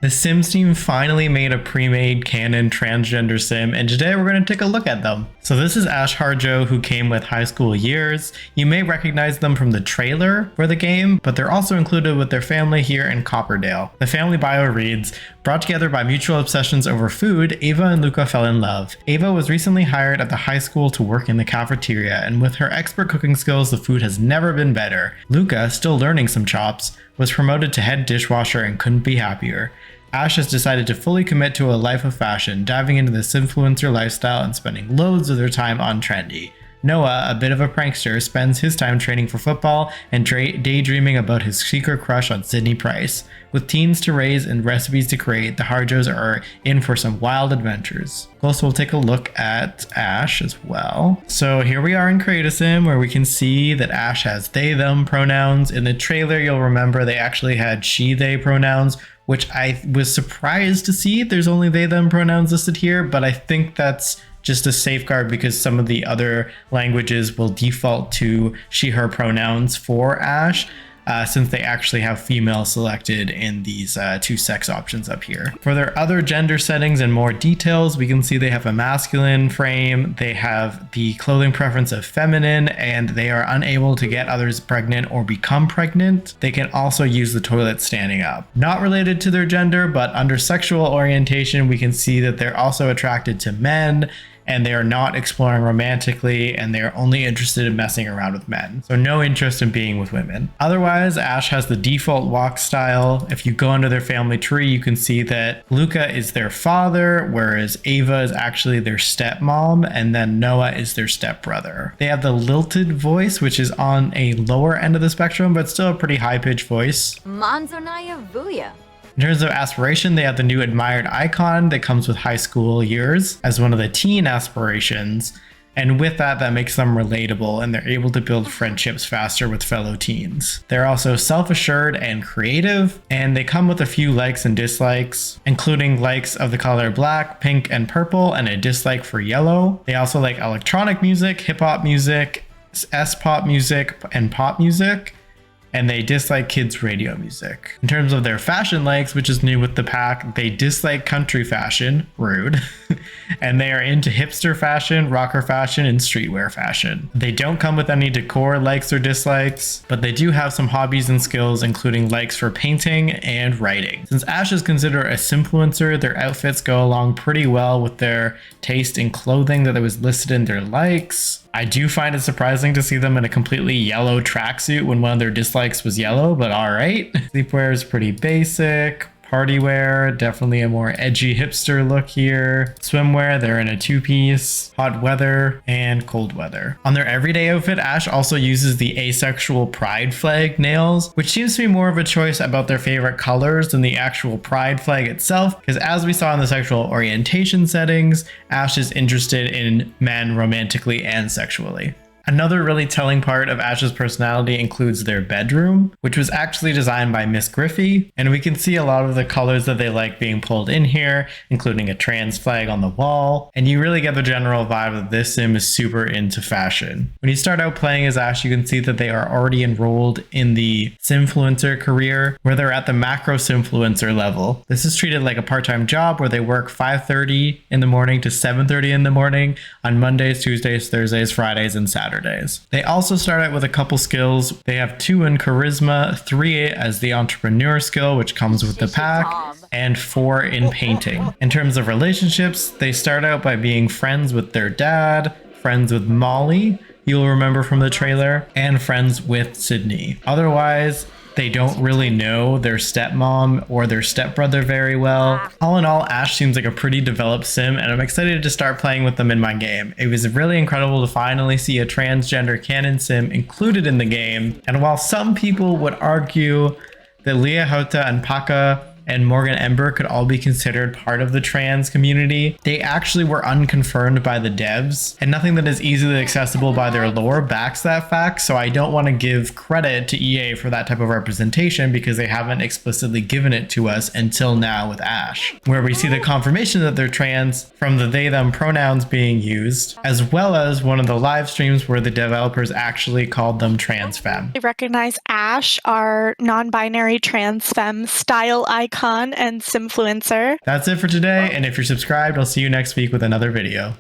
The Sims team finally made a pre-made canon transgender sim, and today we're going to take a look at them. So this is Ash Harjo, who came with high school years. You may recognize them from the trailer for the game, but they're also included with their family here in Copperdale. The family bio reads, brought together by mutual obsessions over food, Ava and Luca fell in love. Ava was recently hired at the high school to work in the cafeteria, and with her expert cooking skills, the food has never been better. Luca, still learning some chops, was promoted to head dishwasher and couldn't be happier. Ash has decided to fully commit to a life of fashion, diving into this influencer lifestyle and spending loads of their time on trendy. Noah, a bit of a prankster, spends his time training for football and daydreaming about his secret crush on Sydney Price. With teens to raise and recipes to create, the Harjos are in for some wild adventures. Also, we'll take a look at Ash as well. So here we are in Create a Sim, where we can see that Ash has they, them pronouns. In the trailer, you'll remember they actually had she, they pronouns, which I was surprised to see. There's only they, them pronouns listed here, but I think that's just a safeguard because some of the other languages will default to she, her pronouns for Ash, since they actually have female selected in these two sex options up here. For their other gender settings and more details, we can see they have a masculine frame, they have the clothing preference of feminine, and they are unable to get others pregnant or become pregnant. They can also use the toilet standing up. Not related to their gender, but under sexual orientation, we can see that they're also attracted to men, and they are not exploring romantically, and they are only interested in messing around with men. So no interest in being with women. Otherwise, Ash has the default walk style. If you go under their family tree, you can see that Luca is their father, whereas Ava is actually their stepmom, and then Noah is their stepbrother. They have the lilted voice, which is on a lower end of the spectrum, but still a pretty high-pitched voice. Manzonaya Vuya. In terms of aspiration, they have the new admired icon that comes with high school years as one of the teen aspirations. And with that, that makes them relatable and they're able to build friendships faster with fellow teens. They're also self-assured and creative, and they come with a few likes and dislikes, including likes of the color black, pink, and purple, and a dislike for yellow. They also like electronic music, hip-hop music, S-pop music, and pop music. And they dislike kids' radio music. In terms of their fashion likes, which is new with the pack, they dislike country fashion, rude, and they are into hipster fashion, rocker fashion, and streetwear fashion. They don't come with any decor likes or dislikes, but they do have some hobbies and skills, including likes for painting and writing. Since Ash is considered a simfluencer, their outfits go along pretty well with their taste in clothing that was listed in their likes. I do find it surprising to see them in a completely yellow tracksuit when one of their dislikes was yellow, but all right. Sleepwear is pretty basic. Party wear, definitely a more edgy hipster look here. Swimwear, they're in a two-piece. Hot weather and cold weather. On their everyday outfit, Ash also uses the asexual pride flag nails, which seems to be more of a choice about their favorite colors than the actual pride flag itself, because as we saw in the sexual orientation settings, Ash is interested in men romantically and sexually. Another really telling part of Ash's personality includes their bedroom, which was actually designed by MsGryphi, and we can see a lot of the colors that they like being pulled in here, including a trans flag on the wall, and you really get the general vibe that this sim is super into fashion. When you start out playing as Ash, you can see that they are already enrolled in the simfluencer career, where they're at the macro simfluencer level. This is treated like a part-time job where they work 5:30 in the morning to 7:30 in the morning on Mondays, Tuesdays, Thursdays, Fridays, and Saturdays. They also start out with a couple skills. They have 2 in charisma, 3 as the entrepreneur skill, which comes with the pack, and 4 in painting. In terms of relationships, they start out by being friends with their dad, friends with Molly, you'll remember from the trailer, and friends with Sydney. Otherwise, they don't really know their stepmom or their stepbrother very well. All in all, Ash seems like a pretty developed sim, and I'm excited to start playing with them in my game. It was really incredible to finally see a transgender canon sim included in the game, and while some people would argue that Leah Houta and Paka and Morgan Ember could all be considered part of the trans community, they actually were unconfirmed by the devs, and nothing that is easily accessible by their lore backs that fact, so I don't want to give credit to EA for that type of representation because they haven't explicitly given it to us until now with Ash, where we see the confirmation that they're trans from the they them pronouns being used, as well as one of the live streams where the developers actually called them Transfemme. I recognize Ash, our non-binary Transfemme style icon icon and simfluencer. That's it for today, and if you're subscribed, I'll see you next week with another video.